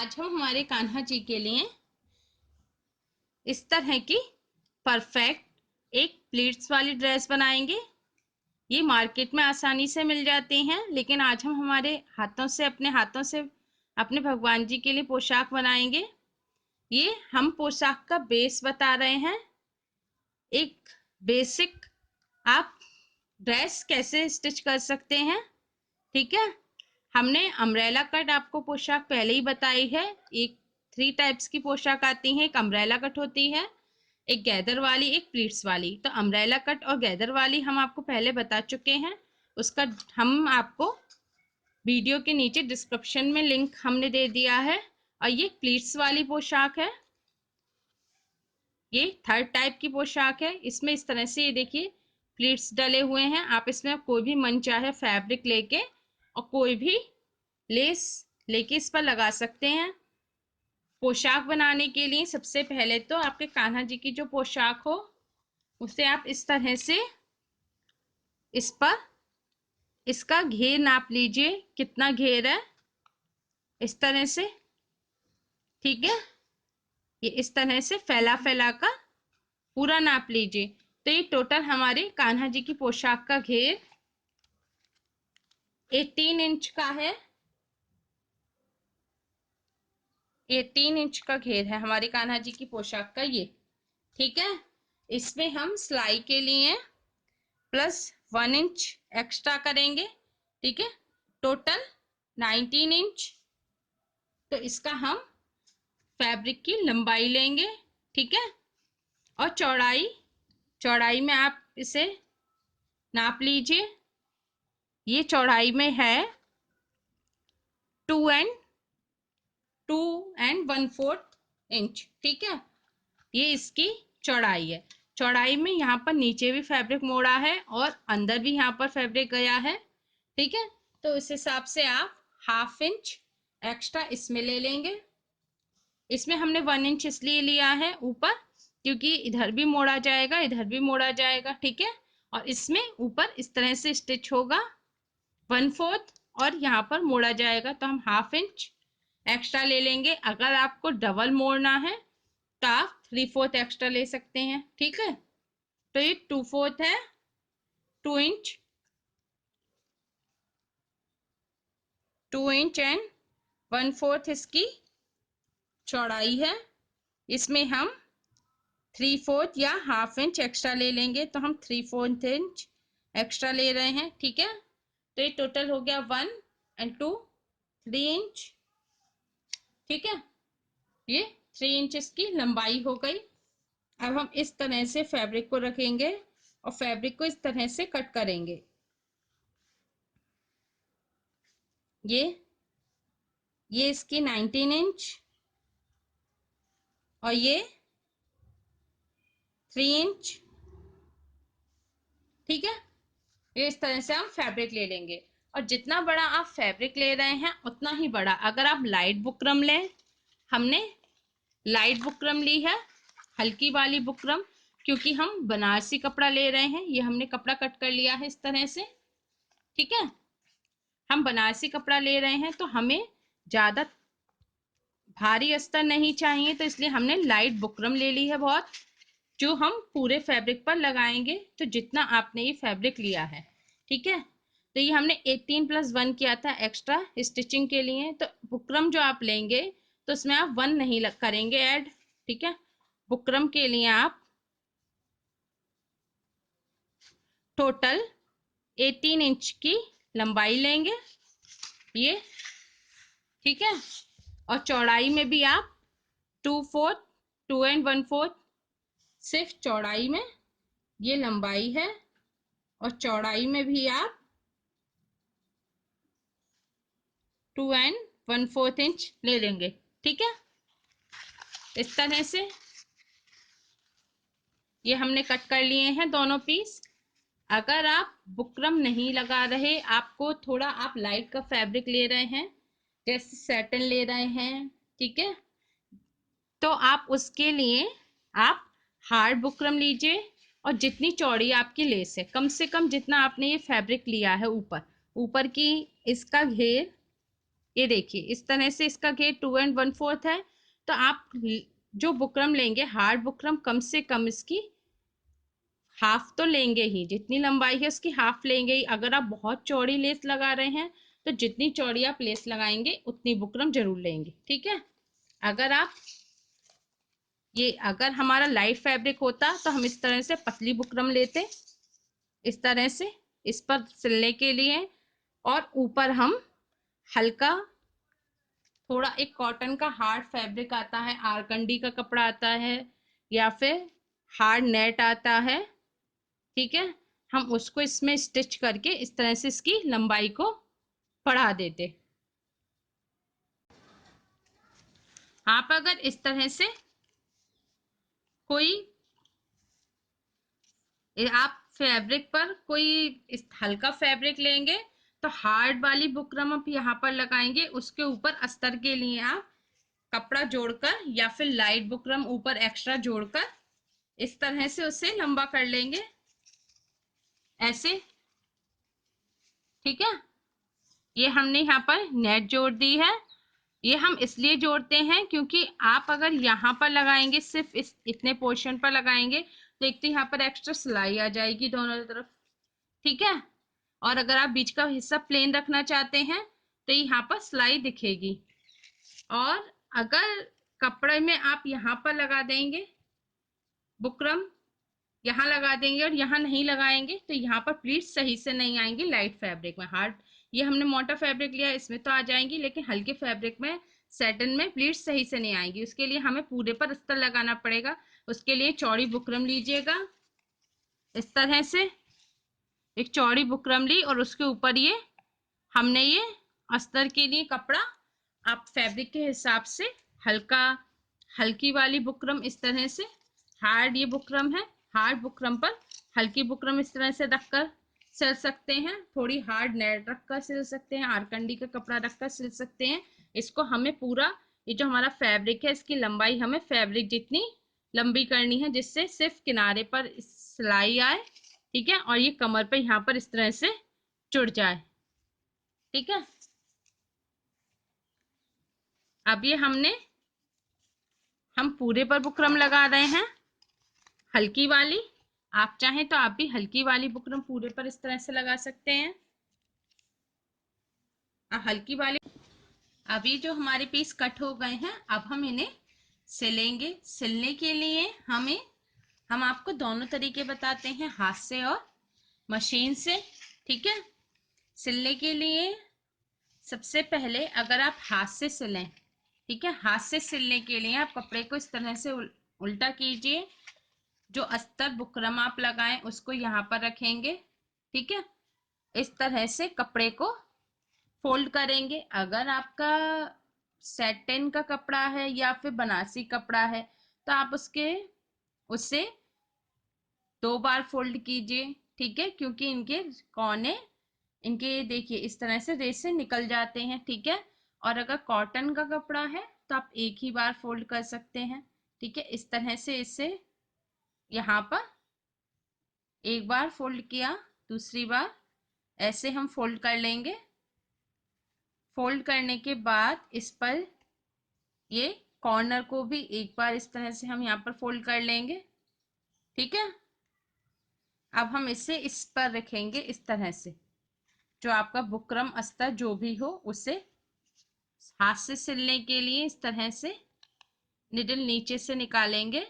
आज हम हमारे कान्हा जी के लिए इस तरह की परफेक्ट एक प्लीट्स वाली ड्रेस बनाएंगे। ये मार्केट में आसानी से मिल जाती हैं, लेकिन आज हम हमारे हाथों से अपने भगवान जी के लिए पोशाक बनाएंगे। ये हम पोशाक का बेस बता रहे हैं, एक बेसिक आप ड्रेस कैसे स्टिच कर सकते हैं। ठीक है, हमने अम्ब्रेला कट आपको पोशाक पहले ही बताई है। एक 3 टाइप्स की पोशाक आती है, एक अम्ब्रेला कट होती है, एक गैदर वाली, एक प्लीट्स वाली। तो अम्ब्रेला कट और गैदर वाली हम आपको पहले बता चुके हैं, उसका हम आपको वीडियो के नीचे डिस्क्रिप्शन में लिंक हमने दे दिया है। और ये प्लीट्स वाली पोशाक है, ये 3rd टाइप की पोशाक है। इसमें इस तरह से ये देखिए प्लीट्स डले हुए हैं। आप इसमें कोई भी मन चाहे फैब्रिक लेके और कोई भी लेस लेके इस पर लगा सकते हैं। पोशाक बनाने के लिए सबसे पहले तो आपके कान्हा जी की जो पोशाक हो उसे आप इस तरह से इस पर इसका घेर नाप लीजिए, कितना घेर है, इस तरह से। ठीक है, ये इस तरह से फैला फैला का पूरा नाप लीजिए। तो ये टोटल हमारे कान्हा जी की पोशाक का घेर 18 इंच का है। 18 इंच का घेर है हमारी कान्हा जी की पोशाक का ये। ठीक है, इसमें हम सिलाई के लिए +1 इंच एक्स्ट्रा करेंगे। ठीक है, टोटल 19 इंच। तो इसका हम फैब्रिक की लंबाई लेंगे। ठीक है, और चौड़ाई में आप इसे नाप लीजिए। ये चौड़ाई में है 2 and 1/4 इंच। ठीक है, ये इसकी चौड़ाई है। चौड़ाई में यहाँ पर नीचे भी फैब्रिक मोड़ा है और अंदर भी यहाँ पर फैब्रिक गया है। ठीक है, तो इस हिसाब से आप 1/2 इंच एक्स्ट्रा इसमें ले लेंगे। इसमें हमने 1 इंच इसलिए लिया है ऊपर, क्योंकि इधर भी मोड़ा जाएगा, इधर भी मोड़ा जाएगा। ठीक है, और इसमें ऊपर इस तरह से स्टिच होगा 1/4 और यहाँ पर मोड़ा जाएगा, तो हम 1/2 इंच एक्स्ट्रा ले लेंगे। अगर आपको डबल मोड़ना है तो आप 3/4 एक्स्ट्रा ले सकते हैं। ठीक है, तो ये 2/4 है, 2 इंच, 2 इंच एंड 1/4 इसकी चौड़ाई है। इसमें हम 3/4 या 1/2 इंच एक्स्ट्रा ले लेंगे, तो हम 3/4 इंच एक्स्ट्रा ले रहे हैं। ठीक है, तो ये टोटल हो गया 1 and 2 3 इंच। ठीक है, ये 3 इंच इसकी लंबाई हो गई। अब हम इस तरह से फैब्रिक को रखेंगे और फैब्रिक को इस तरह से कट करेंगे। ये इसकी 19 इंच और ये 3 इंच। ठीक है, ये इस तरह से हम फैब्रिक ले लेंगे। और जितना बड़ा आप फैब्रिक ले रहे हैं उतना ही बड़ा, अगर आप लाइट बुकरम लें, हमने लाइट बुकरम ली है, हल्की वाली बुकरम, क्योंकि हम बनारसी कपड़ा ले रहे हैं। ये हमने कपड़ा कट कर लिया है इस तरह से। ठीक है, हम बनारसी कपड़ा ले रहे हैं तो हमें ज़्यादा भारी अस्तर नहीं चाहिए, तो इसलिए हमने लाइट बुकरम ले ली है बहुत, जो हम पूरे फैब्रिक पर लगाएंगे। तो जितना आपने ये फैब्रिक लिया है, ठीक है, तो ये हमने 18 + 1 किया था एक्स्ट्रा स्टिचिंग के लिए। तो बुकरम जो आप लेंगे तो उसमें आप 1 नहीं करेंगे ऐड। ठीक है, बुकरम के लिए आप टोटल 18 इंच की लंबाई लेंगे ये। ठीक है, और चौड़ाई में भी आप 2/4, 2 and 1/4, सिर्फ चौड़ाई में ये लंबाई है और चौड़ाई में भी आप 2 and 1/4 इंच ले लेंगे। ठीक है, इस तरह से ये हमने कट कर लिए हैं दोनों पीस। अगर आप बुकरम नहीं लगा रहे, आपको थोड़ा आप लाइट का फैब्रिक ले रहे हैं, जैसे सैटन ले रहे हैं, ठीक है, तो आप उसके लिए आप हार्ड बुकरम लीजिए। और जितनी चौड़ी आपकी लेस है, कम से कम जितना आपने ये फैब्रिक लिया है ऊपर की इसका घेर ये देखिए इस तरह से इसका घेर 2 1/4 है। तो आप जो बुकरम लेंगे, हार्ड बुकरम, कम से कम इसकी हाफ तो लेंगे ही, जितनी लंबाई है उसकी हाफ लेंगे ही। अगर आप बहुत चौड़ी लेस लगा रहे हैं तो जितनी चौड़ी आप लेस लगाएंगे उतनी बुकरम जरूर लेंगे, ठीक है। अगर आप अगर हमारा लाइट फैब्रिक होता तो हम इस तरह से पतली बुकरम लेते, इस तरह से इस पर सिलने के लिए। और ऊपर हम हल्का थोड़ा एक कॉटन का हार्ड फैब्रिक आता है, आरकंडी का कपड़ा आता है, या फिर हार्ड नेट आता है, ठीक है। हम उसको इसमें स्टिच करके इस तरह से इसकी लंबाई को बढ़ा देते। आप अगर इस तरह से कोई आप फैब्रिक पर कोई इस हल्का फैब्रिक लेंगे तो हार्ड वाली बुकरम आप यहाँ पर लगाएंगे, उसके ऊपर अस्तर के लिए आप कपड़ा जोड़कर या फिर लाइट बुकरम ऊपर एक्स्ट्रा जोड़कर इस तरह से उसे लंबा कर लेंगे, ऐसे, ठीक है। ये हमने यहाँ पर नेट जोड़ दी है। ये हम इसलिए जोड़ते हैं क्योंकि आप अगर यहाँ पर लगाएंगे, सिर्फ इस इतने पोर्शन पर लगाएंगे, तो एक तो यहाँ पर एक्स्ट्रा सिलाई आ जाएगी दोनों तरफ, ठीक है। और अगर आप बीच का हिस्सा प्लेन रखना चाहते हैं तो यहाँ पर सिलाई दिखेगी। और अगर कपड़े में आप यहाँ पर लगा देंगे बुकरम, यहाँ लगा देंगे और यहाँ नहीं लगाएंगे तो यहाँ पर प्लीट्स सही से नहीं आएंगी। लाइट फैब्रिक में हार्ड, ये हमने मोटा फैब्रिक लिया, इसमें तो आ जाएंगी, लेकिन हल्के फैब्रिक में सैटिन में प्लीट्स सही से नहीं आएंगी। उसके लिए हमें पूरे पर अस्तर लगाना पड़ेगा। उसके लिए चौड़ी बुकरम लीजिएगा, इस तरह से एक चौड़ी बुकरम ली और उसके ऊपर ये हमने ये अस्तर के लिए कपड़ा, आप फैब्रिक के हिसाब से हल्का हल्की वाली बुकरम इस तरह से, हार्ड ये बुकरम है, हार्ड बुकरम पर हल्की बुकरम इस तरह से रखकर सिल सकते हैं, थोड़ी हार्ड नेट रखकर सिल सकते हैं, आरकंडी का कपड़ा रखकर सिल सकते हैं। इसको हमें पूरा ये जो हमारा फैब्रिक है इसकी लंबाई हमें फैब्रिक जितनी लंबी करनी है, जिससे सिर्फ किनारे पर सिलाई आए, ठीक है, और ये कमर पे यहाँ पर इस तरह से जुड़ जाए, ठीक है। अब ये हम पूरे पर बुकरम लगा रहे हैं हल्की वाली। आप चाहें तो आप भी हल्की वाली बुकरम पूरे पर इस तरह से लगा सकते हैं। अब हल्की वाली, अभी जो हमारे पीस कट हो गए हैं अब हम इन्हें सिलेंगे। सिलने के लिए हम आपको दोनों तरीके बताते हैं, हाथ से और मशीन से, ठीक है। सिलने के लिए सबसे पहले अगर आप हाथ से सिलें, ठीक है, हाथ से सिलने के लिए आप कपड़े को इस तरह से उल्टा कीजिए। जो अस्तर बुकरम आप लगाएं उसको यहाँ पर रखेंगे, ठीक है। इस तरह से कपड़े को फोल्ड करेंगे। अगर आपका सैटिन का कपड़ा है या फिर बनारसी कपड़ा है तो आप उससे 2 बार फोल्ड कीजिए, ठीक है, क्योंकि इनके कोने, इनके देखिए इस तरह से रेस से निकल जाते हैं, ठीक है। और अगर कॉटन का कपड़ा है तो आप एक ही बार फोल्ड कर सकते हैं, ठीक है। इस तरह से इसे यहाँ पर एक बार फोल्ड किया, दूसरी बार ऐसे हम फोल्ड कर लेंगे। फोल्ड करने के बाद इस पर ये कॉर्नर को भी एक बार इस तरह से हम यहाँ पर फोल्ड कर लेंगे, ठीक है। अब हम इसे इस पर रखेंगे इस तरह से, जो आपका बुकरम अस्तर जो भी हो उसे हाथ से सिलने के लिए इस तरह से निडल नीचे से निकालेंगे,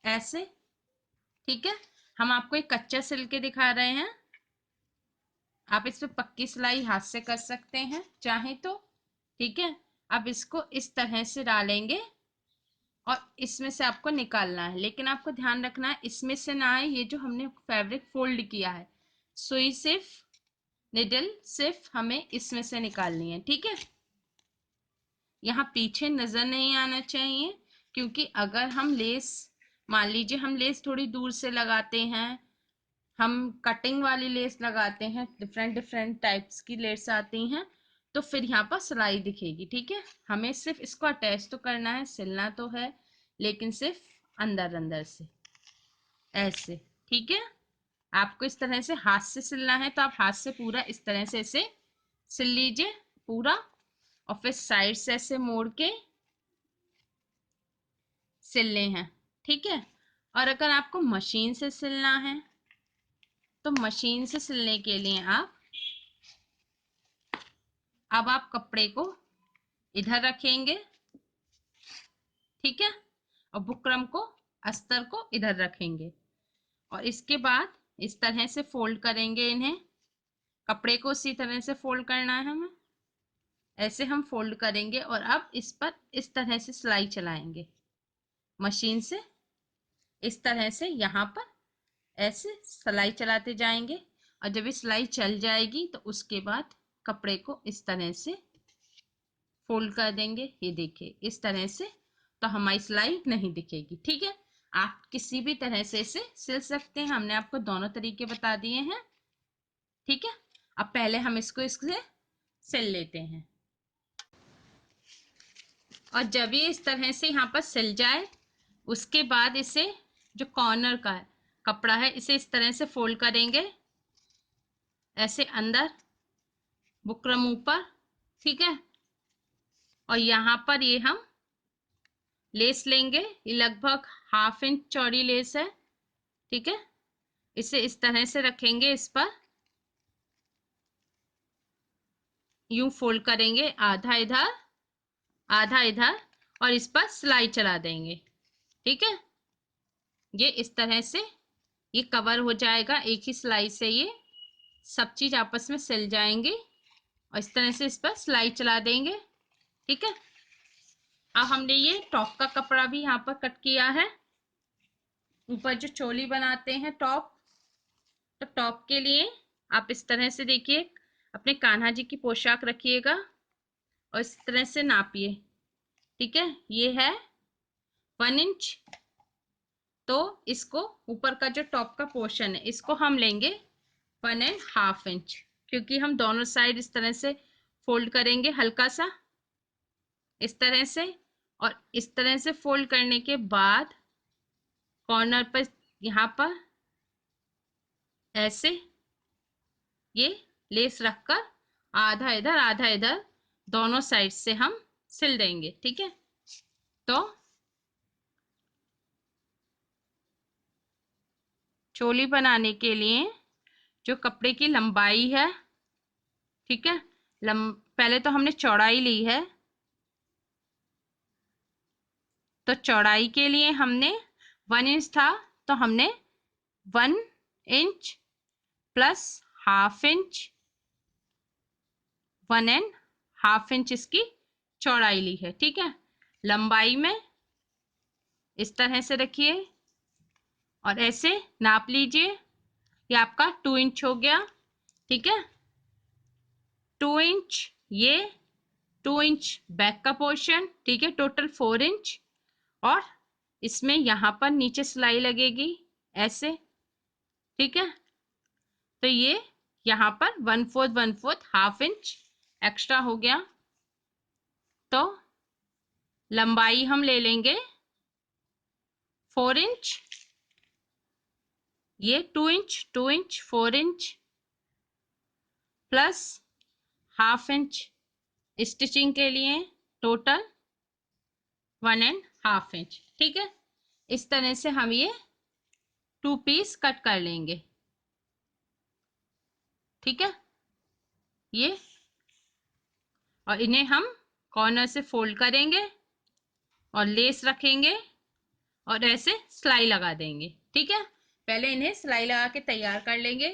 ऐसे, ठीक है। हम आपको एक कच्चा सिल के दिखा रहे हैं, आप इस पर पक्की सिलाई हाथ से कर सकते हैं चाहे तो, ठीक है। अब इसको इस तरह से डालेंगे और इसमें से आपको निकालना है, लेकिन आपको ध्यान रखना है इसमें से ना आए ये जो हमने फैब्रिक फोल्ड किया है। सुई सिर्फ, निडल सिर्फ हमें इसमें से निकालनी है, ठीक है। यहाँ पीछे नजर नहीं आना चाहिए, क्योंकि अगर हम लेस, मान लीजिए हम लेस थोड़ी दूर से लगाते हैं, हम कटिंग वाली लेस लगाते हैं, डिफरेंट डिफरेंट टाइप्स की लेस आती हैं, तो फिर यहाँ पर सिलाई दिखेगी, ठीक है। हमें सिर्फ इसको अटैच तो करना है, सिलना तो है, लेकिन सिर्फ अंदर अंदर से ऐसे, ठीक है। आपको इस तरह से हाथ से सिलना है तो आप हाथ से पूरा इस तरह से इसे सिल लीजिए पूरा, और फिर साइड से ऐसे मोड़ के सिलने हैं, ठीक है। और अगर आपको मशीन से सिलना है तो मशीन से सिलने के लिए अब आप कपड़े को इधर रखेंगे, ठीक है, और बुकरम को, अस्तर को इधर रखेंगे, और इसके बाद इस तरह से फोल्ड करेंगे इन्हें। कपड़े को उसी तरह से फोल्ड करना है हमें, ऐसे हम फोल्ड करेंगे, और अब इस पर इस तरह से सिलाई चलाएंगे मशीन से, इस तरह से यहाँ पर ऐसे सिलाई चलाते जाएंगे, और जब ये सिलाई चल जाएगी तो उसके बाद कपड़े को इस तरह से फोल्ड कर देंगे। ये देखिए इस तरह से, तो हमारी सिलाई नहीं दिखेगी, ठीक है। आप किसी भी तरह से इसे सिल सकते हैं, हमने आपको दोनों तरीके बता दिए हैं, ठीक है। अब पहले हम इससे सिल लेते हैं, और जब ये इस तरह से यहाँ पर सिल जाए उसके बाद इसे, जो कॉर्नर का कपड़ा है, इसे इस तरह से फोल्ड करेंगे, ऐसे अंदर, बुकरम ऊपर, ठीक है। और यहाँ पर ये हम लेस लेंगे, ये लगभग 1/2 इंच चौड़ी लेस है, ठीक है। इसे इस तरह से रखेंगे, इस पर यूं फोल्ड करेंगे, आधा इधर आधा इधर, और इस पर सिलाई चला देंगे, ठीक है। ये इस तरह से ये कवर हो जाएगा, एक ही सिलाई से ये सब चीज आपस में सिल जाएंगे, और इस तरह से इस पर सिलाई चला देंगे, ठीक है। अब हमने ये टॉप का कपड़ा भी यहाँ पर कट किया है, ऊपर जो चोली बनाते हैं टॉप, तो टॉप के लिए आप इस तरह से देखिए, अपने कान्हा जी की पोशाक रखिएगा और इस तरह से नापिए, ठीक है। ये है 1 इंच, तो इसको ऊपर का जो टॉप का पोर्शन है इसको हम लेंगे 1.5 इंच, क्योंकि हम दोनों साइड इस तरह से फोल्ड करेंगे हल्का सा, इस तरह से, और इस तरह से फोल्ड करने के बाद कॉर्नर पर यहाँ पर ऐसे ये लेस रखकर आधा इधर आधा इधर दोनों साइड से हम सिल देंगे, ठीक है। तो चोली बनाने के लिए जो कपड़े की लंबाई है, ठीक है, पहले तो हमने चौड़ाई ली है, तो चौड़ाई के लिए हमने 1 इंच था, तो हमने 1 इंच प्लस 1/2 इंच, 1.5 इंच इसकी चौड़ाई ली है, ठीक है। लंबाई में इस तरह से रखिए और ऐसे नाप लीजिए, ये आपका 2 इंच हो गया, ठीक है। 2 इंच ये, 2 इंच बैक का पोर्शन, ठीक है, टोटल 4 इंच, और इसमें यहाँ पर नीचे सिलाई लगेगी ऐसे, ठीक है। तो ये यहाँ पर 1/4 1/4 इंच एक्स्ट्रा हो गया, तो लंबाई हम ले लेंगे 4 इंच, ये 2 inch 2 inch 4 inch plus 1/2 inch stitching के लिए, टोटल 1.5 इंच, ठीक है। इस तरह से हम ये 2 पीस कट कर लेंगे, ठीक है। ये, और इन्हें हम कॉर्नर से फोल्ड करेंगे और लेस रखेंगे और ऐसे सिलाई लगा देंगे, ठीक है। पहले इन्हें सिलाई लगा के तैयार कर लेंगे।